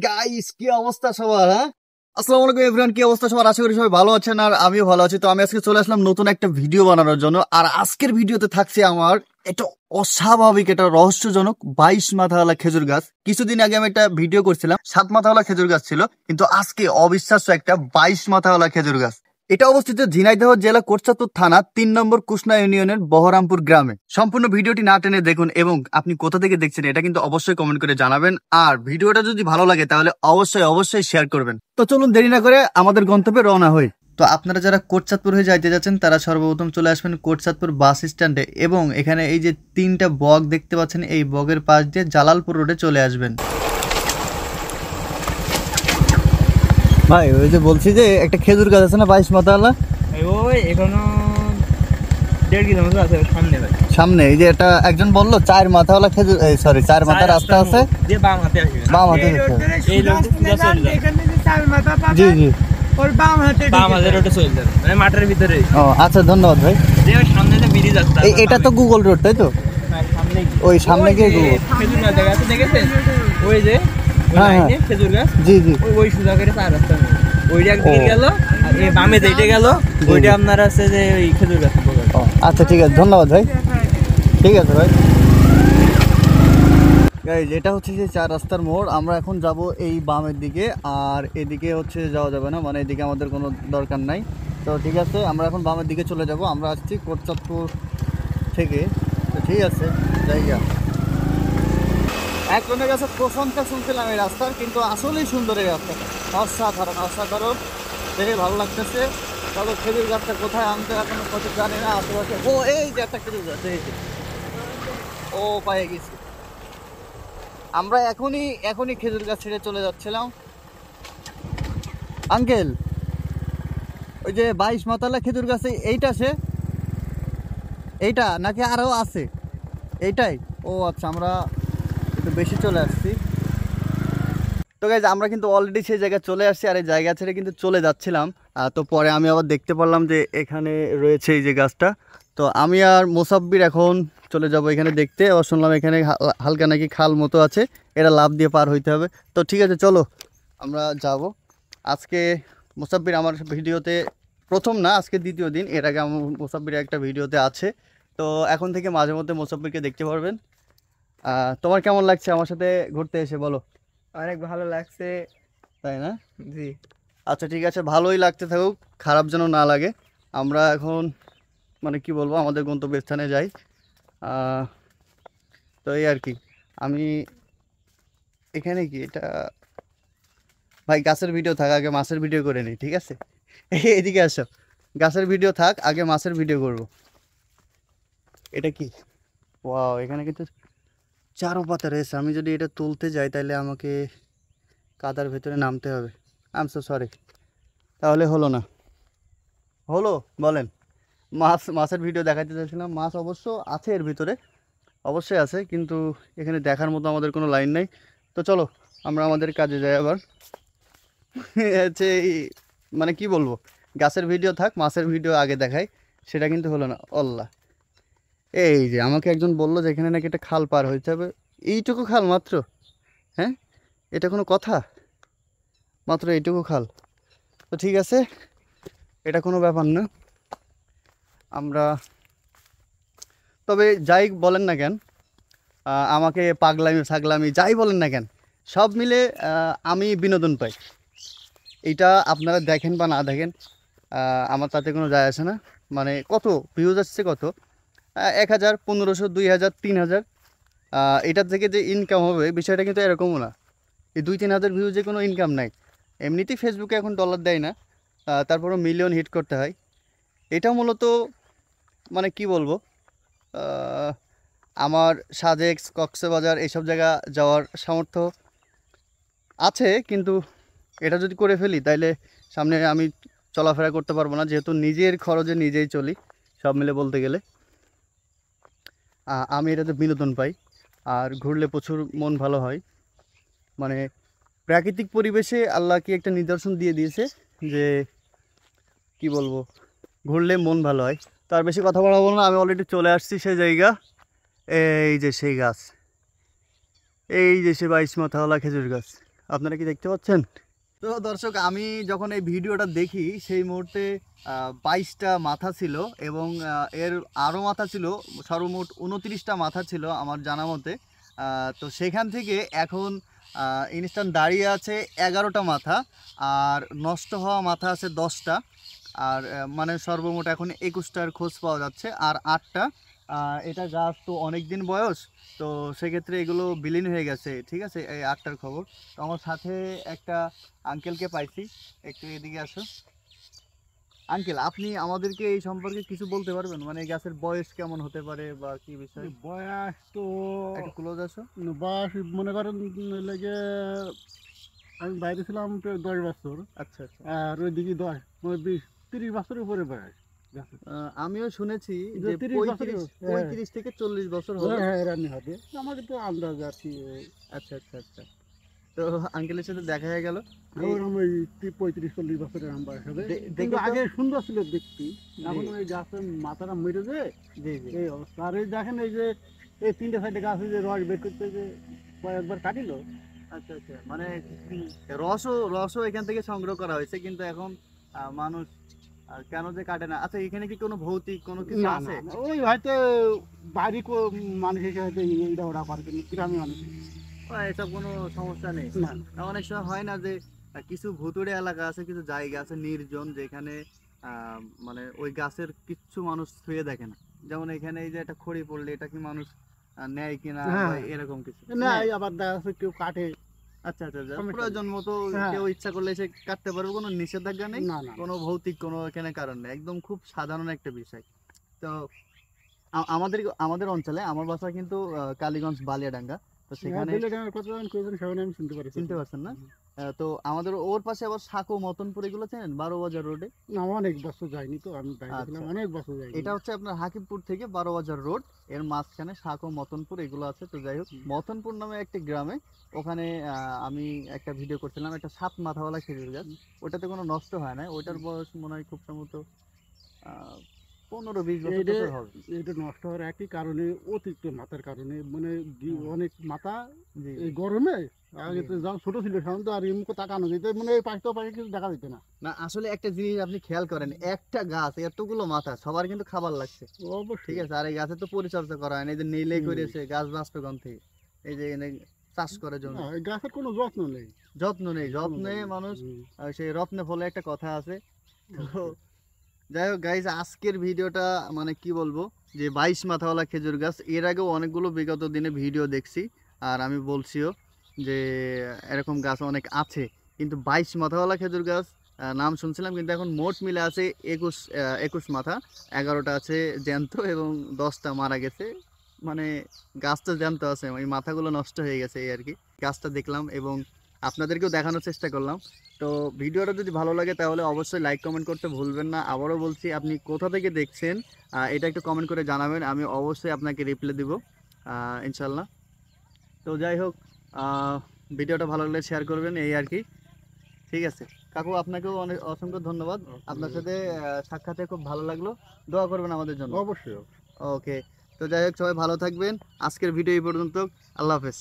Guys কি অবস্থা সবার? আসসালামু আলাইকুম এভরিওয়ান, কি অবস্থা সবার? আশা করি সবাই ভালো আছেন আর আমিও ভালো আছি। তো আমি আজকে চলে আসলাম নতুন একটা ভিডিও বানানোর জন্য। আর আজকের ভিডিওতে থাকছে আমার একটা অস্বাভাবিক, একটা রহস্যজনক 22 মাথাওয়ালা খেজুর গাছ। কিছুদিন আগে আমি একটা ভিডিও করছিলাম 7 মাথাওয়ালা খেজুর গাছ ছিল, কিন্তু আজকে অবিশ্বাস্য একটা 22 মাথাওয়ালা খেজুর গাছ। এটা অবস্থিত ঝিনাইদহ জেলা কোটচাঁদপুর থানা 3 নম্বর কুষ্ণা ইউনিয়নের বহরামপুর গ্রামে। সম্পূর্ণ ভিডিওটি না টেনে দেখুন এবং আপনি কোথা থেকে দেখছেন এটা কিন্তু অবশ্যই কমেন্ট করে জানাবেন। আর ভিডিওটা যদি ভালো লাগে তাহলে অবশ্যই শেয়ার করবেন। তো চলুন দেরি না করে আমাদের গন্তব্যে রওনা হই। তো আপনারা যারা কোটচাঁদপুর হয়ে যাইতে যাচ্ছেন তারা সর্বপ্রথম চলে আসবেন কোটচাঁদপুর বাস স্ট্যান্ডে, এবং এখানে এই যে 3টা বগ দেখতে পাচ্ছেন, এই বগের পাশ দিয়ে জালালপুর রোডে চলে আসবেন। ভাই ওই যে বলছি যে একটা খেজুর গাছ আছে না 22 মাথাওয়ালা, ওই এখনো 1.5 কিলোমিটার আছে সামনে। ভাই সামনে এই যে এটা একজন বললো 4 মাথাওয়ালা খেজুর, সরি 4 মাথা রাস্তা আছে, দিয়ে বাম হাতে আসবে, বাম হাতে যেতে হবে। এই রোডে সোজা চলে যাবে। এখানে যে 4 মাথা পাবেন, জি জি, ওর বাম হাতে বাম হাতে রোডে চলে যাবে, মানে মাঠের ভিতরে। ও আচ্ছা, ধন্যবাদ ভাই। যে ওই সামনে যে ব্রিজ আছে, এটা তো গুগল রোড তাই তো? সামনে ওই সামনে গিয়ে গুগল। খেজুর গাছ দেখা যাচ্ছে, দেখেছেন? ওই যে ওই হ্যাঁ, লাইনে খেজুর গাছ, জি জি। ওই সোজা করে 4 রাস্তা ওইটা একদিকে গেল, আর এই বামে যেটা গেল ওইটা আপনার আছে যে ওই খেজুর গাছ। ও আচ্ছা, ঠিক আছে, ধন্যবাদ ভাই। ঠিক আছে ভাই। গাইস এটা হচ্ছে যে 4 রাস্তার মোড়। আমরা এখন যাব এই বামের দিকে, আর এদিকে হচ্ছে যাওয়া যাবে না, মানে এদিকে আমাদের কোনো দরকার নাই। তো ঠিক আছে, আমরা এখন বামের দিকে চলে যাব। আমরা আসছি কোটচাঁদপুর থেকে, তো ঠিক আছে জায়গা। একজনের কাছে প্রশংসা শুনছিলাম এই রাস্তার, কিন্তু আসলেই সুন্দর এই রাস্তাটা, অসাধারণ দেখে ভালো লাগতেছে। তবে খেজুর গাছটা কোথায় আনতে এখনো কত জানি না। আশেপাশে ও এই যে একটা খেজুর গাছ, এই যে ও পায়ে গেছি। আমরা এখনই খেজুর গাছ ছেড়ে চলে যাচ্ছিলাম। আঙ্কেল ওই যে 22 মাথাওয়ালা খেজুর গাছে এইটা এইটা নাকি আরও আছে? এইটাই? ও আচ্ছা, আমরা একটু বেশি চলে আসছি। তো গাইজ আমরা কিন্তু অলরেডি সেই জায়গায় চলে আসছি, আর এই জায়গা ছেড়ে কিন্তু চলে যাচ্ছিলাম। তো পরে আমি আবার দেখতে পারলাম যে এখানে রয়েছে এই যে গাছটা। তো আমি আর মোসাব্বির এখন চলে যাব এখানে দেখতে। আবার শুনলাম এখানে হালকা নাকি খাল মতো আছে, এটা লাফ দিয়ে পার হইতে হবে। তো ঠিক আছে চলো আমরা যাব। আজকে মোসাব্বির আমার ভিডিওতে প্রথম না, আজকে দ্বিতীয় দিন। এর আগে আমার মোসাব্বির একটা ভিডিওতে আছে। তো এখন থেকে মাঝে মধ্যে মোসাব্বিরকে দেখতে পারবেন। তোমার কেমন লাগছে আমার সাথে ঘুরতে এসে বলো? অনেক ভালো লাগছে। তাই না? জি আচ্ছা ঠিক আছে, ভালোই লাগতে থাকুক, খারাপ যেন না লাগে। আমরা এখন মানে কি বলবো, আমাদের গন্তব্যস্থানে যাই। তো এই আর কি। আমি এখানে কি এটা, ভাই গাছের ভিডিও থাক, আগে মাছের ভিডিও করে নিই, ঠিক আছে? এদিকে আসো, গাছের ভিডিও থাক, আগে মাছের ভিডিও করব। এটা কি? ওয়াও, এখানে কিন্তু চারো পাতা রয়েছে। আমি যদি এটা তুলতে যাই তাহলে আমাকে কাদার ভেতরে নামতে হবে। I am so sorry. তাহলে হলো না, হলো বলেন? মাছের ভিডিও দেখাতে চাইছিলাম, মাছ অবশ্য আছে এর ভিতরে, অবশ্যই আছে, কিন্তু এখানে দেখার মতো আমাদের কোনো লাইন নেই। তো চলো আমরা আমাদের কাজে যাই আবার। হচ্ছে মানে কি বলবো, গাছের ভিডিও থাক, মাছের ভিডিও আগে দেখাই, সেটা কিন্তু হলো না। আল্লাহ, এই যে আমাকে একজন বললো যে এখানে নাকি একটা খাল পার হইতে হবে। এইটুকু খাল মাত্র? হ্যাঁ, এটা কোনো কথা? মাত্র এইটুকু খাল? তো ঠিক আছে, এটা কোনো ব্যাপার না। আমরা তবে যাই বলেন না কেন, আমাকে পাগলামি ছাগলামি যাই বলেন না কেন, সব মিলে আমি বিনোদন পাই। এইটা আপনারা দেখেন বা না দেখেন, আমার তাতে কোনো যায় আসে না। মানে কত ভিউজ আসছে, কত 1000, 1500, 2000, 3000, এটার থেকে যে ইনকাম হবে বিষয়টা কিন্তু এরকমও না। এই 2-3 হাজার ভিউজে কোনো ইনকাম নাই। এমনিতেই ফেসবুকে এখন ডলার দেয় না, তারপরও মিলিয়ন হিট করতে হয়। এটা মূলত মানে কি বলবো, আমার সাজেক, কক্সবাজার এইসব জায়গা যাওয়ার সামর্থ্য আছে, কিন্তু এটা যদি করে ফেলি তাইলে সামনে আমি চলাফেরা করতে পারবো না, যেহেতু নিজের খরচে নিজেই চলি সব মিলে বলতে গেলে। আমি এটাতে বিনোদন পাই, আর ঘুরলে প্রচুর মন ভালো হয়। মানে প্রাকৃতিক পরিবেশে আল্লাহ কি একটা নিদর্শন দিয়ে দিয়েছে যে কি বলবো, ঘুরলে মন ভালো হয়। তার বেশি কথা বলা বলো না, আমি অলরেডি চলে আসছি সেই জায়গা। এই যে সেই গাছ, এই যে সে 22 মাথাওয়ালা খেজুর গাছ। আপনারা কি দেখতে পাচ্ছেন? তো দর্শক, আমি যখন এই ভিডিওটা দেখি সেই মুহূর্তে 22টা মাথা ছিল এবং এর আরও মাথা ছিল, সর্বমোট 29টা মাথা ছিল আমার জানা মতে। তো সেখান থেকে এখন ইনস্ট্যান্ট দাঁড়িয়ে আছে 11টা মাথা, আর নষ্ট হওয়া মাথা আছে 10টা, আর মানে সর্বমোট এখন 21টার খোঁজ পাওয়া যাচ্ছে, আর 8টা। এটা গাছ তো অনেক দিন বয়স, তো সেক্ষেত্রে এগুলো বিলীন হয়ে গেছে, ঠিক আছে, এই 8টার খবর। তো আমার সাথে একটা আঙ্কেলকে পাইছি, একটু এদিকে আসো। আঙ্কেল, আপনি আমাদেরকে এই সম্পর্কে কিছু বলতে পারবেন, মানে এই গাছের বয়স কেমন হতে পারে বা কি বিষয়? বয়স তো একটু ক্লোজ আসো। বয়স মনে করেন লেগে আমি বাইরে ছিলাম তো 10 বছর, আচ্ছা আচ্ছা। আর ওইদিকে 20-30 বছরের উপরে বয়স গাছের। আমিও শুনেছি যে 30 বছরের, 35 থেকে 40 বছর হবে। হ্যাঁ রানি হবে, আমাকে তো আন্দাজ আর কি। আচ্ছা আচ্ছা আচ্ছা। তো আঙ্কেলের সাথে দেখা হয়ে গেল। ওরকম ওই 35-40 বছরের আম বয়স হবে। দেখে কিন্তু তো- আগে সুন্দর ছিল দেখতে, এখন ওই গাছের মাথাটা মরে যায় জি জি। এই অবস্থা। আর এই দেখেন এই যে এই 3টে 4টে গাছে যে রস বের করতে যে কয়েকবার কাটিল। আচ্ছা আচ্ছা, মানে রসও এখান থেকে সংগ্রহ করা হয়েছে, কিন্তু এখন মানুষ কেন যে কাটে না? আচ্ছা, এখানে কি কোনো ভৌতিক কোনো কিছু না আছে? না, ওই হয়তো বাড়ি মানুষ এসে হয়তো এইটা ওরা করে, কিন্তু গ্রামে মানুষ বা এসব কোনো সমস্যা নেই? না। অনেক সময় হয় না যে কিছু ভুতুড়ে এলাকা আছে, কিছু জায়গা আছে নির্জন, যেখানে মানে ওই গাছের কিচ্ছু মানুষ ছুঁয়ে দেখে না। যেমন এখানে এই যে একটা খড়ি পড়লে এটা কি মানুষ নেয় কিনা, হ্যাঁ। বা এরকম কিছু না, নেয়? এই আবার দেখা যাচ্ছে কেউ কাটে। আচ্ছা আচ্ছা আচ্ছা, সমস্যা নেই। প্রয়োজন মতো হ্যাঁ। কেউ ইচ্ছা করলে এসে কাটতে পারবে, কোনো নিষেধাজ্ঞা নেই, না না কোনো ভৌতিক কোনো এখানে কারণ নেই, একদম খুব সাধারণ একটা বিষয়। তো আমাদের অঞ্চলে, আমার বাসা কিন্তু কালীগঞ্জ বালিয়াডাঙ্গা, তো সেখানে কথা সেখানে আমি শুনতে পারি। চিনতে পারছেন না? তো আমাদের ওর পাশে আবার সাঁকো মতনপুর, এগুলো চেনেন? 12 বাজার রোডে। না, অনেক বছর যায়নি তো, আমি বাইরে ছিলাম, আচ্ছা। অনেক বছর যায়নি। এটা হচ্ছে আপনার হাকিমপুর থেকে 12 বাজার রোড, এর মাঝখানে সাঁকো মতনপুর এগুলো আছে। তো যাই হোক, মতনপুর নামে একটা গ্রামে, ওখানে আমি একটা ভিডিও করছিলাম, একটা 7 মাথাওয়ালা খেজুর গাছ, ওটাতে কোনো নষ্ট হয় না, ওটার বয়স মনে হয় খুব সম্ভবত 15-20 বছর এইটা বছর হবে। এটা নষ্ট হওয়ার একই কারণে, অতিরিক্ত মাথার কারণে, মানে অনেক মাথা জি এই গরমে। আগে তো যখন ছোট ছিল তখন তো আর এমনি তাকানো যেত, মানে এই পাশে পাশে কিছু দেখা যেত না। না, আসলে একটা জিনিস আপনি খেয়াল করেন, একটা গাছ এতগুলো মাথা, সবার কিন্তু খাবার লাগছে, অবশ্যই। ঠিক আছে, আর এই গাছের তো পরিচর্যা করা হয় না, এই যে নেইলে হুম। করেছে গাছ বাঁচবে কোন থেকে, এই যে এনে চাষ করে জন্য না, এই গাছের কোনো যত্ন নেই। যত্ন নেই, যত্নে মানুষ সেই রত্নে ফলে একটা কথা আছে। তো যাই হোক গাইজ, আজকের ভিডিওটা মানে কি বলবো, যে 22 মাথাওয়ালা খেজুর গাছ, এর আগেও অনেকগুলো বিগত দিনে ভিডিও দেখছি, আর আমি বলছিও যে এরকম গাছ অনেক আছে, কিন্তু 22 মাথাওয়ালা খেজুর গাছ নাম শুনছিলাম, কিন্তু এখন মোট মিলে আছে 21 মাথা, 11টা আছে জ্যান্ত এবং 10টা মারা গেছে। মানে গাছটা জ্যান্ত আছে, ওই মাথাগুলো নষ্ট হয়ে গেছে, এই আর কি। গাছটা দেখলাম এবং আপনাদেরকেও দেখানোর চেষ্টা করলাম। তো ভিডিওটা যদি ভালো লাগে তাহলে অবশ্যই লাইক কমেন্ট করতে ভুলবেন না। আবারও বলছি, আপনি কোথা থেকে দেখছেন এটা একটু কমেন্ট করে জানাবেন, আমি অবশ্যই আপনাকে রিপ্লাই দিব ইনশাল্লাহ। তো যাই হোক, ভিডিওটা ভালো লাগলে শেয়ার করবেন, এই আর কি। ঠিক আছে কাকু, আপনাকেও অনেক অসংখ্য ধন্যবাদ, আপনার সাথে সাক্ষাতে খুব ভালো লাগলো, দোয়া করবেন আমাদের জন্য। অবশ্যই। ওকে, তো যাই হোক, সবাই ভালো থাকবেন, আজকের ভিডিও এই পর্যন্ত, আল্লাহ হাফেজ।